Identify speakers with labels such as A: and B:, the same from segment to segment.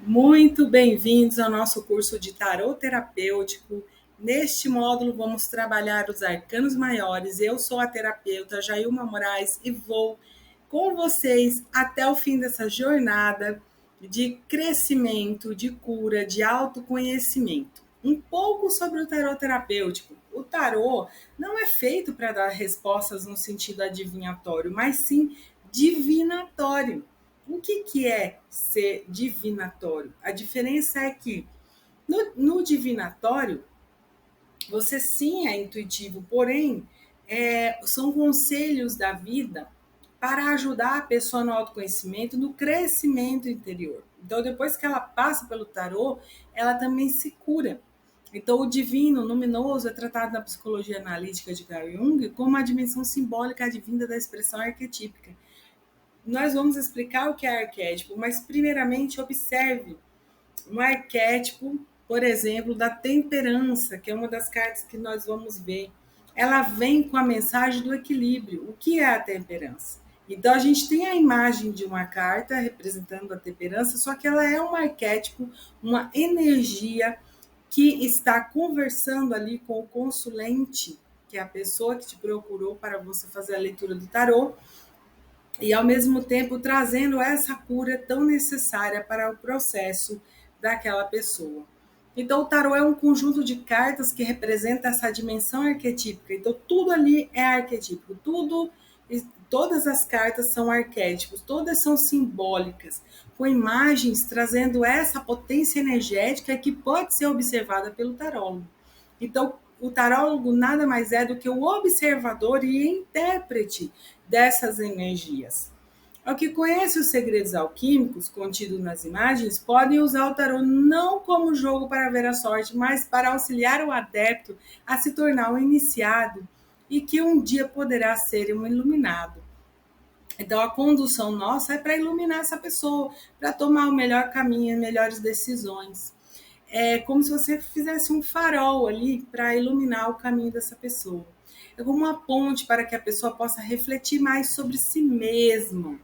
A: Muito bem-vindos ao nosso curso de tarô terapêutico. Neste módulo, vamos trabalhar os arcanos maiores. Eu sou a terapeuta Jailma Moraes e vou com vocês até o fim dessa jornada de crescimento, de cura, de autoconhecimento. Um pouco sobre o tarô terapêutico. O tarô não é feito para dar respostas no sentido adivinhatório, mas sim divinatório. O que é ser divinatório? A diferença é que no divinatório, você sim é intuitivo, porém, são conselhos da vida para ajudar a pessoa no autoconhecimento, no crescimento interior. Então, depois que ela passa pelo tarô, ela também se cura. Então, o divino, o luminoso, é tratado na psicologia analítica de Carl Jung como a dimensão simbólica advinda da expressão arquetípica. Nós vamos explicar o que é arquétipo, mas primeiramente observe um arquétipo, por exemplo, da temperança, que é uma das cartas que nós vamos ver. Ela vem com a mensagem do equilíbrio. O que é a temperança? Então a gente tem a imagem de uma carta representando a temperança, só que ela é um arquétipo, uma energia que está conversando ali com o consulente, que é a pessoa que te procurou para você fazer a leitura do tarô, e ao mesmo tempo trazendo essa cura tão necessária para o processo daquela pessoa. Então, o tarô é um conjunto de cartas que representa essa dimensão arquetípica. Então, tudo ali é arquetípico, todas as cartas são arquétipos, todas são simbólicas, com imagens trazendo essa potência energética que pode ser observada pelo tarólogo. Então, o tarólogo nada mais é do que o observador e intérprete dessas energias. Ao que conhece os segredos alquímicos contidos nas imagens, podem usar o tarô não como jogo para ver a sorte, mas para auxiliar o adepto a se tornar um iniciado e que um dia poderá ser um iluminado. Então, a condução nossa é para iluminar essa pessoa, para tomar o melhor caminho, melhores decisões. É como se você fizesse um farol ali para iluminar o caminho dessa pessoa. É como uma ponte para que a pessoa possa refletir mais sobre si mesma.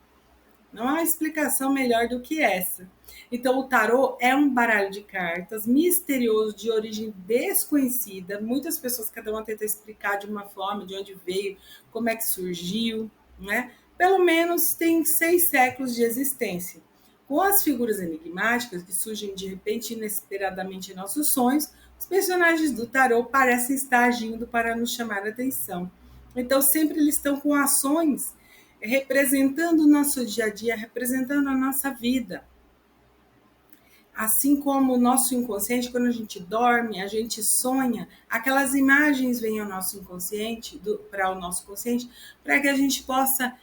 A: Não há explicação melhor do que essa. Então, o tarô é um baralho de cartas misterioso, de origem desconhecida. Muitas pessoas, cada uma tenta explicar de uma forma, de onde veio, como é que surgiu, né? Pelo menos tem 6 séculos de existência. Com as figuras enigmáticas que surgem de repente inesperadamente em nossos sonhos, os personagens do tarô parecem estar agindo para nos chamar a atenção. Então, sempre eles estão com ações representando o nosso dia a dia, representando a nossa vida. Assim como o nosso inconsciente, quando a gente dorme, a gente sonha, aquelas imagens vêm ao nosso inconsciente, para o nosso consciente, para que a gente possa,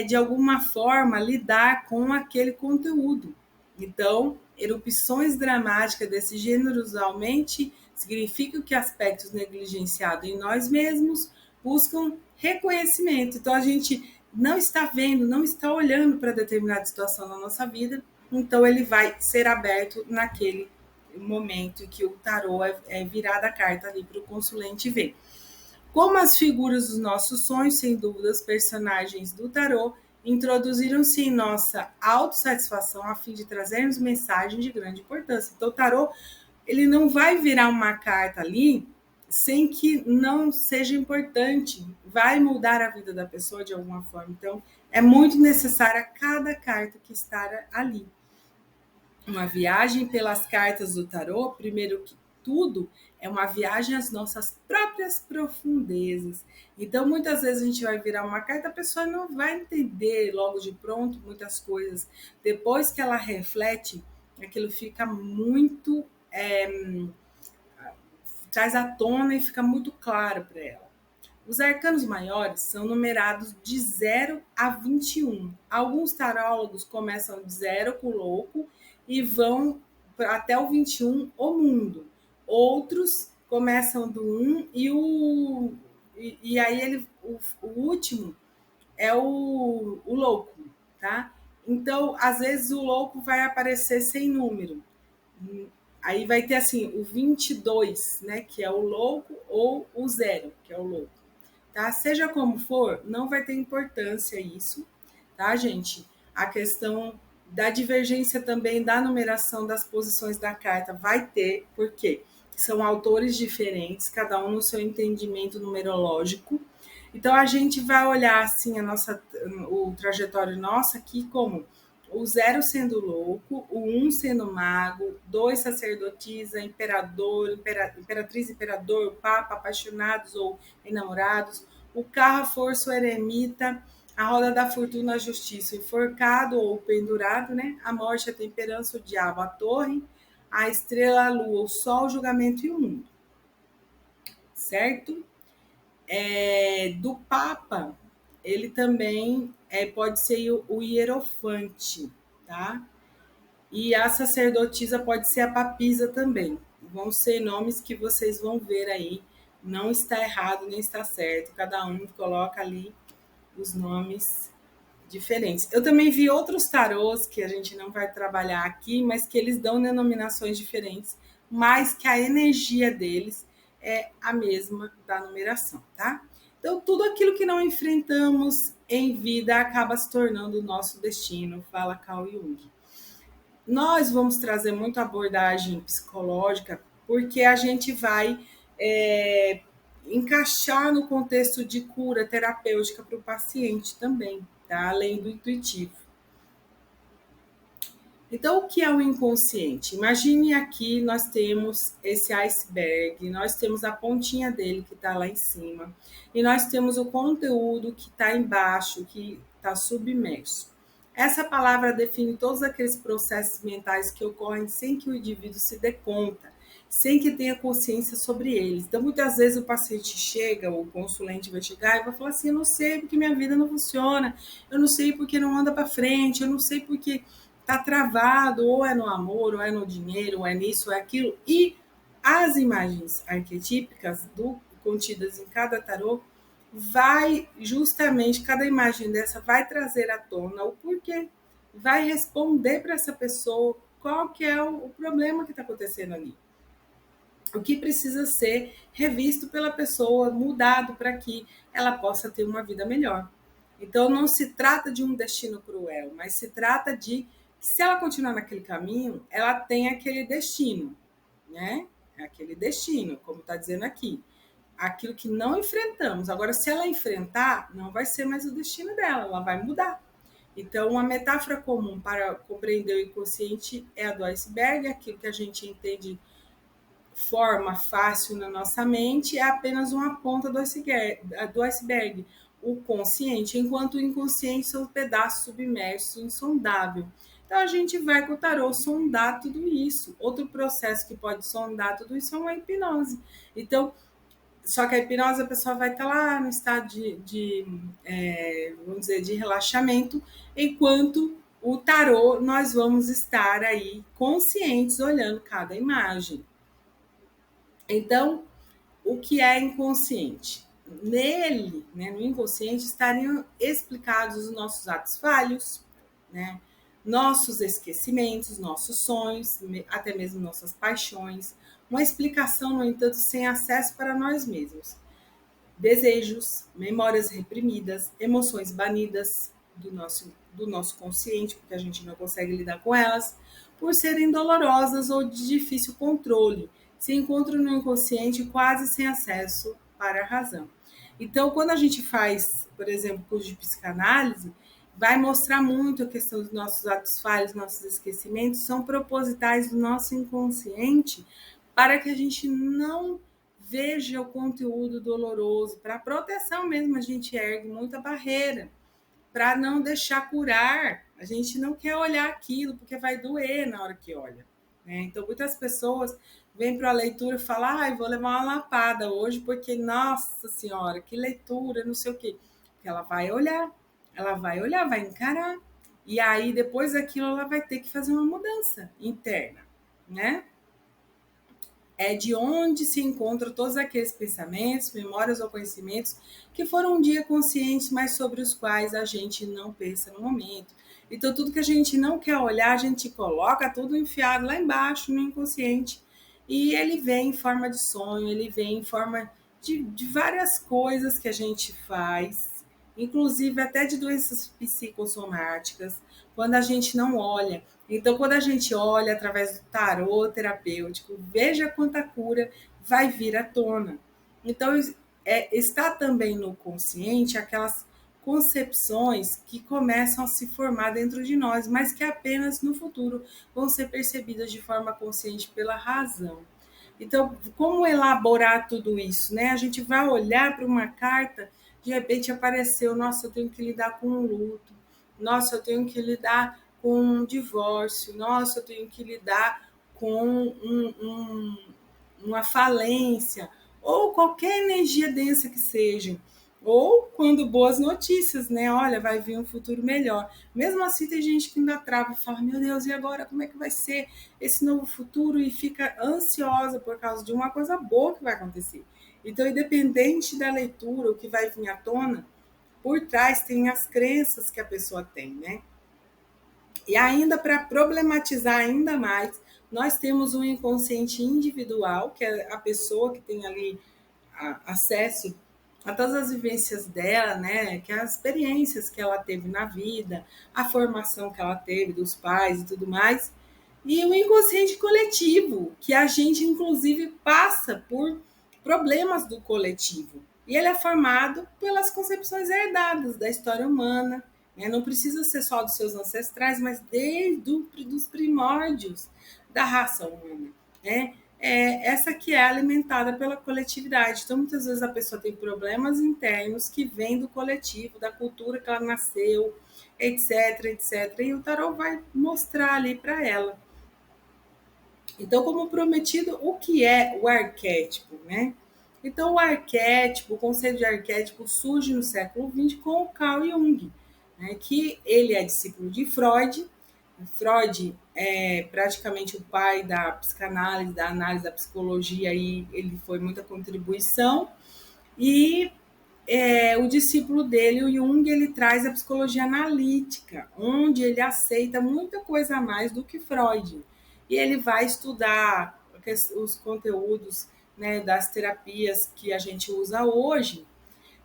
A: de alguma forma, lidar com aquele conteúdo. Então, erupções dramáticas desse gênero usualmente significam que aspectos negligenciados em nós mesmos buscam reconhecimento. Então, a gente não está vendo, não está olhando para determinada situação na nossa vida, então ele vai ser aberto naquele momento que o tarô é virada a carta ali para o consulente ver. Como as figuras dos nossos sonhos, sem dúvida, os personagens do tarô introduziram-se em nossa autossatisfação a fim de trazermos mensagens de grande importância. Então, o tarô ele não vai virar uma carta ali sem que não seja importante, vai mudar a vida da pessoa de alguma forma. Então, é muito necessária cada carta que está ali. Uma viagem pelas cartas do tarô, primeiro que tudo, é uma viagem às nossas próprias profundezas. Então, muitas vezes a gente vai virar uma carta, a pessoa não vai entender logo de pronto muitas coisas. Depois que ela reflete, aquilo fica muito. Traz à tona e fica muito claro para ela. Os arcanos maiores são numerados de 0 a 21. Alguns tarólogos começam de 0 com o louco e vão até o 21, o mundo. Outros começam do 1 e aí o último é o louco, tá? Então, às vezes o louco vai aparecer sem número. Aí vai ter assim o 22, né, que é o louco, ou o 0, que é o louco. Tá? Seja como for, não vai ter importância isso, tá, gente? A questão Da divergência também da numeração das posições da carta vai ter, porque são autores diferentes, cada um no seu entendimento numerológico. Então a gente vai olhar assim o trajetório nosso aqui como o 0 sendo louco, o 1 sendo mago, 2 sacerdotisa, imperador, imperatriz, imperador, papa, apaixonados ou enamorados, o carro, a força, o eremita, a roda da fortuna, a justiça, enforcado ou pendurado, né? A morte, a temperança, o diabo, a torre, a estrela, a lua, o sol, o julgamento e o mundo. Certo? Do Papa, ele também pode ser o hierofante, tá? E a sacerdotisa pode ser a papisa também. Vão ser nomes que vocês vão ver aí. Não está errado nem está certo. Cada um coloca ali os nomes diferentes. Eu também vi outros tarôs que a gente não vai trabalhar aqui, mas que eles dão denominações diferentes, mas que a energia deles é a mesma da numeração, tá? Então, tudo aquilo que não enfrentamos em vida acaba se tornando o nosso destino, fala Carl Jung. Nós vamos trazer muito abordagem psicológica, porque a gente vai encaixar no contexto de cura terapêutica para o paciente também, tá? Além do intuitivo. Então, o que é o inconsciente? Imagine aqui, nós temos esse iceberg, nós temos a pontinha dele que está lá em cima, e nós temos o conteúdo que está embaixo, que está submerso. Essa palavra define todos aqueles processos mentais que ocorrem sem que o indivíduo se dê conta, sem que tenha consciência sobre eles. Então, muitas vezes o paciente chega, o consulente vai chegar e vai falar assim, eu não sei porque minha vida não funciona, eu não sei porque não anda para frente, eu não sei porque tá travado, ou é no amor, ou é no dinheiro, ou é nisso, ou é aquilo. E as imagens arquetípicas contidas em cada tarô vai justamente, cada imagem dessa vai trazer à tona o porquê, vai responder para essa pessoa qual que é o problema que está acontecendo ali. O que precisa ser revisto pela pessoa, mudado para que ela possa ter uma vida melhor. Então, não se trata de um destino cruel, mas se trata de que, se ela continuar naquele caminho, ela tem aquele destino, né? Aquele destino, como está dizendo aqui. Aquilo que não enfrentamos. Agora, se ela enfrentar, não vai ser mais o destino dela, ela vai mudar. Então, uma metáfora comum para compreender o inconsciente é a do iceberg, aquilo que a gente entende forma fácil na nossa mente é apenas uma ponta do iceberg, o consciente, enquanto o inconsciente é um pedaço submerso, insondável. Então a gente vai com o tarô sondar tudo isso. Outro processo que pode sondar tudo isso é uma hipnose. Então, só que a hipnose a pessoa vai estar lá no estado vamos dizer, de relaxamento, enquanto o tarô nós vamos estar aí conscientes olhando cada imagem. Então, o que é inconsciente? Nele, né, no inconsciente, estariam explicados os nossos atos falhos, né, nossos esquecimentos, nossos sonhos, até mesmo nossas paixões. Uma explicação, no entanto, sem acesso para nós mesmos. Desejos, memórias reprimidas, emoções banidas do nosso consciente, porque a gente não consegue lidar com elas, por serem dolorosas ou de difícil controle, se encontram no inconsciente quase sem acesso para a razão. Então, quando a gente faz, por exemplo, curso de psicanálise, vai mostrar muito a questão dos nossos atos falhos, nossos esquecimentos, são propositais do nosso inconsciente para que a gente não veja o conteúdo doloroso. Para proteção mesmo, a gente ergue muita barreira, para não deixar curar. A gente não quer olhar aquilo, porque vai doer na hora que olha. Né? Então, muitas pessoas vêm para a leitura e falam, vou levar uma lapada hoje, porque, nossa senhora, que leitura, não sei o quê. Porque ela vai olhar, vai encarar. E aí, depois daquilo, ela vai ter que fazer uma mudança interna, né? É de onde se encontram todos aqueles pensamentos, memórias ou conhecimentos que foram um dia conscientes, mas sobre os quais a gente não pensa no momento. Então, tudo que a gente não quer olhar, a gente coloca tudo enfiado lá embaixo no inconsciente. E ele vem em forma de sonho, ele vem em forma de várias coisas que a gente faz inclusive até de doenças psicossomáticas, quando a gente não olha. Então, quando a gente olha através do tarô terapêutico, veja quanta cura vai vir à tona. Então, está também no consciente aquelas concepções que começam a se formar dentro de nós, mas que apenas no futuro vão ser percebidas de forma consciente pela razão. Então, como elaborar tudo isso, né? A gente vai olhar para uma carta, de repente apareceu, nossa, eu tenho que lidar com um luto, nossa, eu tenho que lidar com um divórcio, nossa, eu tenho que lidar com uma falência, ou qualquer energia densa que seja. Ou quando boas notícias, né? Olha, vai vir um futuro melhor. Mesmo assim, tem gente que ainda trava e fala: meu Deus, e agora? Como é que vai ser esse novo futuro? E fica ansiosa por causa de uma coisa boa que vai acontecer. Então, independente da leitura, o que vai vir à tona, por trás tem as crenças que a pessoa tem, né? E ainda para problematizar ainda mais, nós temos um inconsciente individual, que é a pessoa que tem ali acesso a todas as vivências dela, né? Que é as experiências que ela teve na vida, a formação que ela teve dos pais e tudo mais. E o inconsciente coletivo, que a gente inclusive passa por problemas do coletivo. E ele é formado pelas concepções herdadas da história humana, né? Não precisa ser só dos seus ancestrais, mas desde os primórdios da raça humana, né? Essa que é alimentada pela coletividade. Então, muitas vezes a pessoa tem problemas internos que vêm do coletivo, da cultura que ela nasceu, etc, etc. E o tarô vai mostrar ali para ela. Então, como prometido, o que é o arquétipo, né? Então, o arquétipo, o conceito de arquétipo surge no século XX com o Carl Jung, né? Que ele é discípulo de Freud. Freud é praticamente o pai da psicanálise, da análise da psicologia, e ele foi muita contribuição. E o discípulo dele, o Jung, ele traz a psicologia analítica, onde ele aceita muita coisa a mais do que Freud. E ele vai estudar os conteúdos, né, das terapias que a gente usa hoje.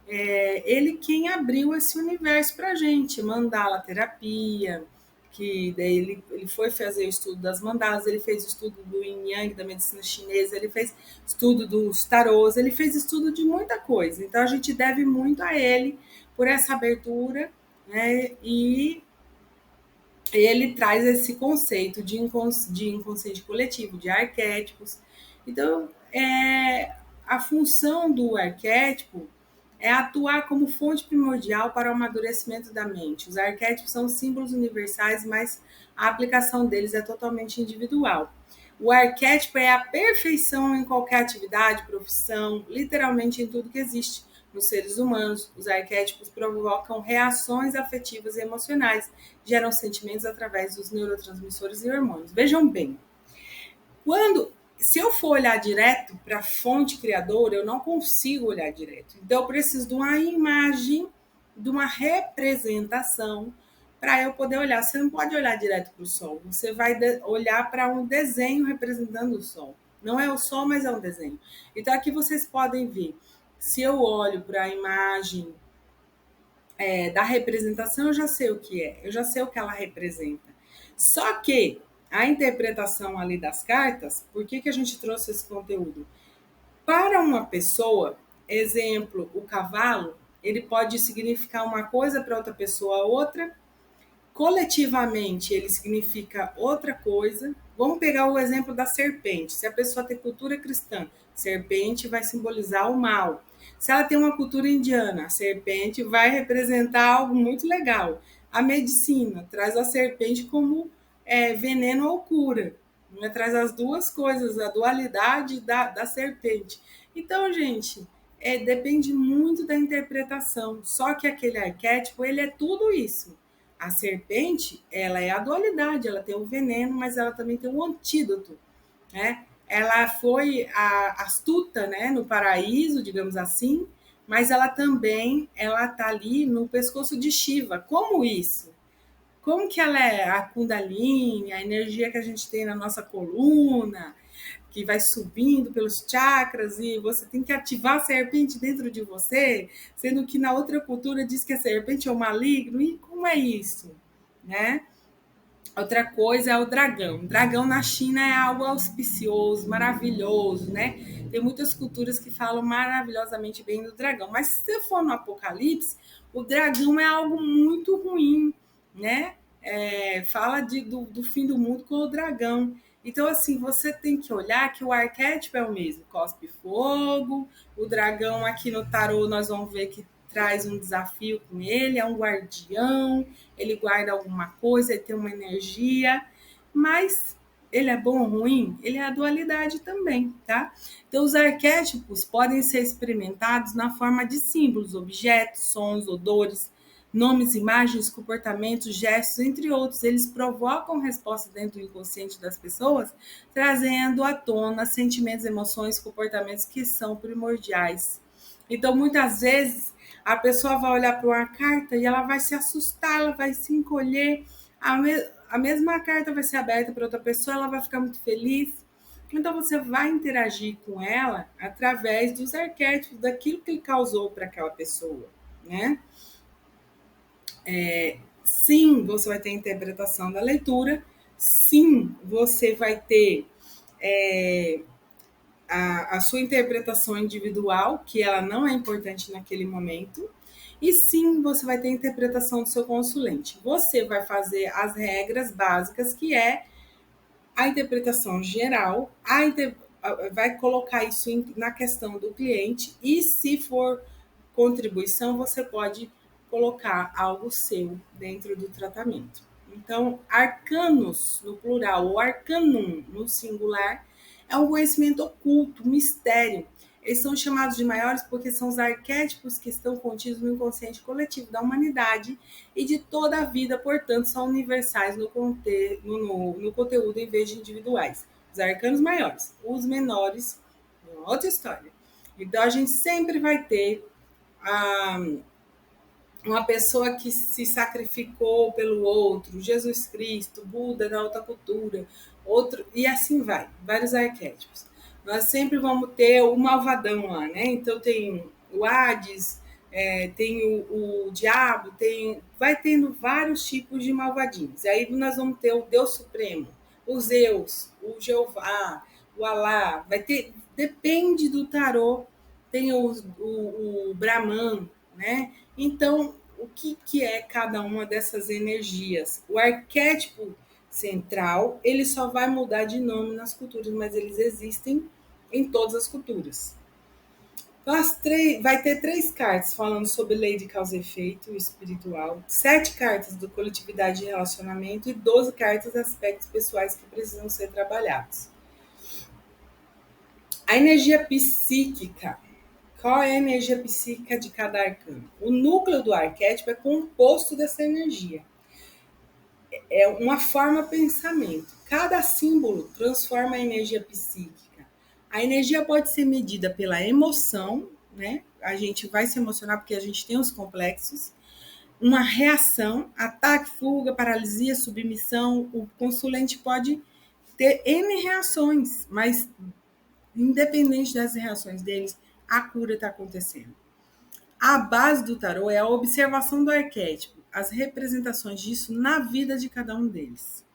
A: Ele quem abriu esse universo para a gente, mandala terapia, que daí ele foi fazer o estudo das mandalas, ele fez o estudo do Yin Yang, da medicina chinesa, ele fez estudo dos tarôs, ele fez estudo de muita coisa. Então a gente deve muito a ele por essa abertura, né? E ele traz esse conceito de inconsciente coletivo, de arquétipos. Então, a função do arquétipo é atuar como fonte primordial para o amadurecimento da mente. Os arquétipos são símbolos universais, mas a aplicação deles é totalmente individual. O arquétipo é a perfeição em qualquer atividade, profissão, literalmente em tudo que existe. Nos seres humanos, os arquétipos provocam reações afetivas e emocionais, geram sentimentos através dos neurotransmissores e hormônios. Vejam bem, se eu for olhar direto para a fonte criadora, eu não consigo olhar direto. Então, eu preciso de uma imagem, de uma representação, para eu poder olhar. Você não pode olhar direto para o sol, você vai olhar para um desenho representando o sol. Não é o sol, mas é um desenho. Então, aqui vocês podem ver. Se eu olho para a imagem da representação, eu já sei o que é, eu já sei o que ela representa. Só que a interpretação ali das cartas, por que a gente trouxe esse conteúdo? Para uma pessoa, exemplo, o cavalo, ele pode significar uma coisa, para outra pessoa outra. Coletivamente, ele significa outra coisa. Vamos pegar o exemplo da serpente. Se a pessoa tem cultura cristã, serpente vai simbolizar o mal. Se ela tem uma cultura indiana, a serpente vai representar algo muito legal. A medicina traz a serpente como veneno ou cura. Né? Traz as duas coisas, a dualidade da serpente. Então, gente, depende muito da interpretação. Só que aquele arquétipo, ele é tudo isso. A serpente, ela é a dualidade, ela tem o veneno, mas ela também tem o antídoto, né? Ela foi astuta, né, no paraíso, digamos assim, mas ela também, ela tá ali no pescoço de Shiva. Como isso? Como que ela é a Kundalini, a energia que a gente tem na nossa coluna? que vai subindo pelos chakras e você tem que ativar a serpente dentro de você, sendo que na outra cultura diz que a serpente é o maligno. E como é isso, né? Outra coisa é o dragão. O dragão na China é algo auspicioso, maravilhoso, né? Tem muitas culturas que falam maravilhosamente bem do dragão. Mas se você for no Apocalipse, o dragão é algo muito ruim, né? Fala do fim do mundo com o dragão. Então, assim, você tem que olhar que o arquétipo é o mesmo. Cospe fogo, o dragão aqui no tarô nós vamos ver que traz um desafio com ele, é um guardião, ele guarda alguma coisa, ele tem uma energia, mas ele é bom ou ruim? Ele é a dualidade também, tá? Então, os arquétipos podem ser experimentados na forma de símbolos, objetos, sons, odores, nomes, imagens, comportamentos, gestos, entre outros. Eles provocam resposta dentro do inconsciente das pessoas, trazendo à tona sentimentos, emoções, comportamentos que são primordiais. Então, muitas vezes, a pessoa vai olhar para uma carta e ela vai se assustar, ela vai se encolher. A mesma carta vai ser aberta para outra pessoa, ela vai ficar muito feliz. Então, você vai interagir com ela através dos arquétipos, daquilo que ele causou para aquela pessoa, né? Sim, você vai ter a interpretação da leitura. Sim, você vai ter a sua interpretação individual, que ela não é importante naquele momento. E sim, você vai ter a interpretação do seu consulente. Você vai fazer as regras básicas, que é a interpretação geral, vai colocar isso na questão do cliente, e se for contribuição, você pode colocar algo seu dentro do tratamento. Então, arcanos no plural, ou arcanum no singular, é um conhecimento oculto, mistério. Eles são chamados de maiores porque são os arquétipos que estão contidos no inconsciente coletivo da humanidade e de toda a vida, portanto, são universais no conteúdo em vez de individuais. Os arcanos maiores, os menores, outra história. Então, a gente sempre vai ter uma pessoa que se sacrificou pelo outro, Jesus Cristo, Buda da alta cultura, outro, e assim vai, vários arquétipos. Nós sempre vamos ter o malvadão lá, né? Então tem o Hades, tem o diabo, vai tendo vários tipos de malvadinhos. Aí nós vamos ter o Deus Supremo, o Zeus, o Jeová, o Alá, vai ter, depende do tarô, tem o Brahman, né? Então, o que é cada uma dessas energias? O arquétipo central, ele só vai mudar de nome nas culturas, mas eles existem em todas as culturas. Então, vai ter 3 cartas falando sobre lei de causa e efeito espiritual, 7 cartas do coletividade e relacionamento e 12 cartas de aspectos pessoais que precisam ser trabalhados. A energia psíquica. Qual é a energia psíquica de cada arcano? O núcleo do arquétipo é composto dessa energia. É uma forma pensamento. Cada símbolo transforma a energia psíquica. A energia pode ser medida pela emoção, né? A gente vai se emocionar porque a gente tem os complexos. Uma reação, ataque, fuga, paralisia, submissão. O consulente pode ter N reações, mas independente das reações deles, a cura está acontecendo. A base do tarô é a observação do arquétipo, as representações disso na vida de cada um deles.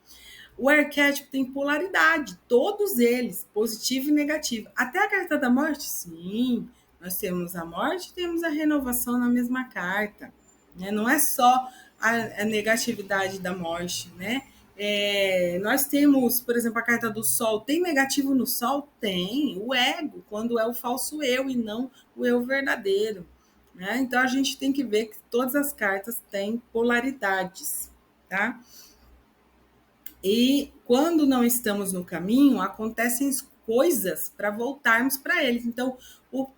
A: O arquétipo tem polaridade, todos eles, positivo e negativo. Até a carta da morte, sim, nós temos a morte e temos a renovação na mesma carta. Né? Não é só a negatividade da morte, né? Nós temos, por exemplo, a carta do Sol. Tem negativo no Sol? Tem. O ego, quando é o falso eu e não o eu verdadeiro. Né? Então, a gente tem que ver que todas as cartas têm polaridades. Tá? E quando não estamos no caminho, acontecem coisas para voltarmos para eles. Então,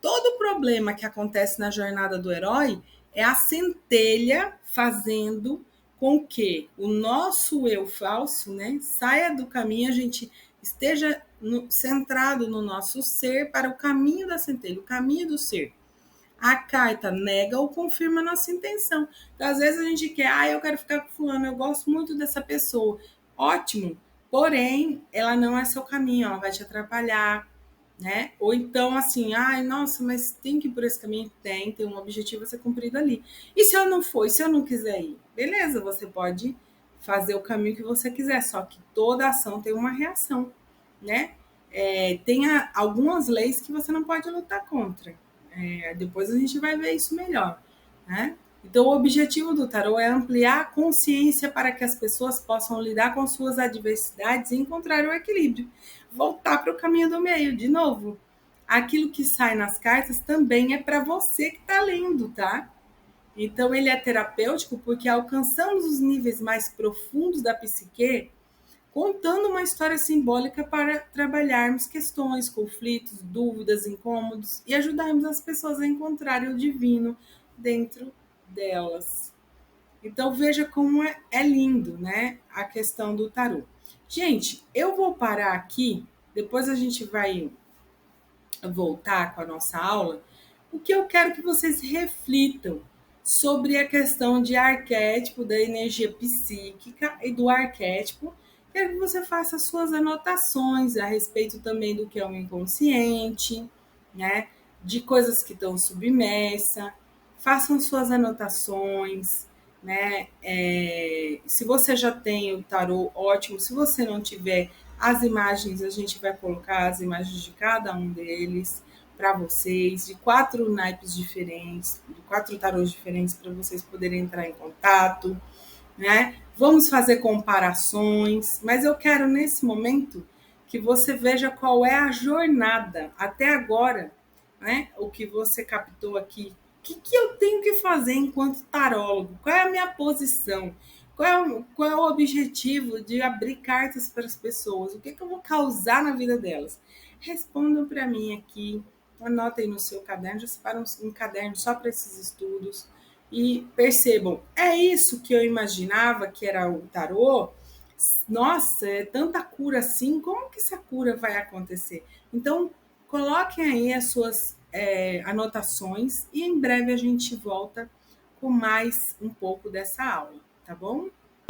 A: todo problema que acontece na jornada do herói é a centelha fazendo com que o nosso eu falso, né, saia do caminho, a gente esteja centrado no nosso ser para o caminho da centelha, o caminho do ser. A carta nega ou confirma a nossa intenção. Então, às vezes a gente quer, eu quero ficar com fulano, eu gosto muito dessa pessoa. Ótimo, porém, ela não é seu caminho, ela vai te atrapalhar, né? Ou então, assim, ai, nossa, mas tem que ir por esse caminho? Tem um objetivo a ser cumprido ali. E se eu não for, e se eu não quiser ir? Beleza, você pode fazer o caminho que você quiser, só que toda ação tem uma reação, né? Tem algumas leis que você não pode lutar contra. Depois a gente vai ver isso melhor, né? Então, o objetivo do tarô é ampliar a consciência para que as pessoas possam lidar com suas adversidades e encontrar o equilíbrio. Voltar para o caminho do meio, de novo. Aquilo que sai nas cartas também é para você que está lendo, tá? Então, ele é terapêutico porque alcançamos os níveis mais profundos da psique, contando uma história simbólica para trabalharmos questões, conflitos, dúvidas, incômodos e ajudarmos as pessoas a encontrarem o divino dentro delas. Então veja como é lindo, né? A questão do tarô. Gente, eu vou parar aqui, depois a gente vai voltar com a nossa aula. O que eu quero que vocês reflitam sobre a questão de arquétipo, da energia psíquica e do arquétipo. Quero que você faça suas anotações a respeito também do que é o inconsciente, né? De coisas que estão submersas. Façam suas anotações, né? Se você já tem o tarô, ótimo. Se você não tiver as imagens, a gente vai colocar as imagens de cada um deles para vocês, de 4 naipes diferentes, de 4 tarôs diferentes para vocês poderem entrar em contato, né? Vamos fazer comparações, mas eu quero nesse momento que você veja qual é a jornada até agora, né? O que você captou aqui. O que eu tenho que fazer enquanto tarólogo? Qual é a minha posição? Qual é o objetivo de abrir cartas para as pessoas? O que eu vou causar na vida delas? Respondam para mim aqui, anotem no seu caderno, já separa um caderno só para esses estudos e percebam, é isso que eu imaginava que era o tarô? Nossa, é tanta cura assim, como que essa cura vai acontecer? Então, coloquem aí as suas anotações e em breve a gente volta com mais um pouco dessa aula, tá bom?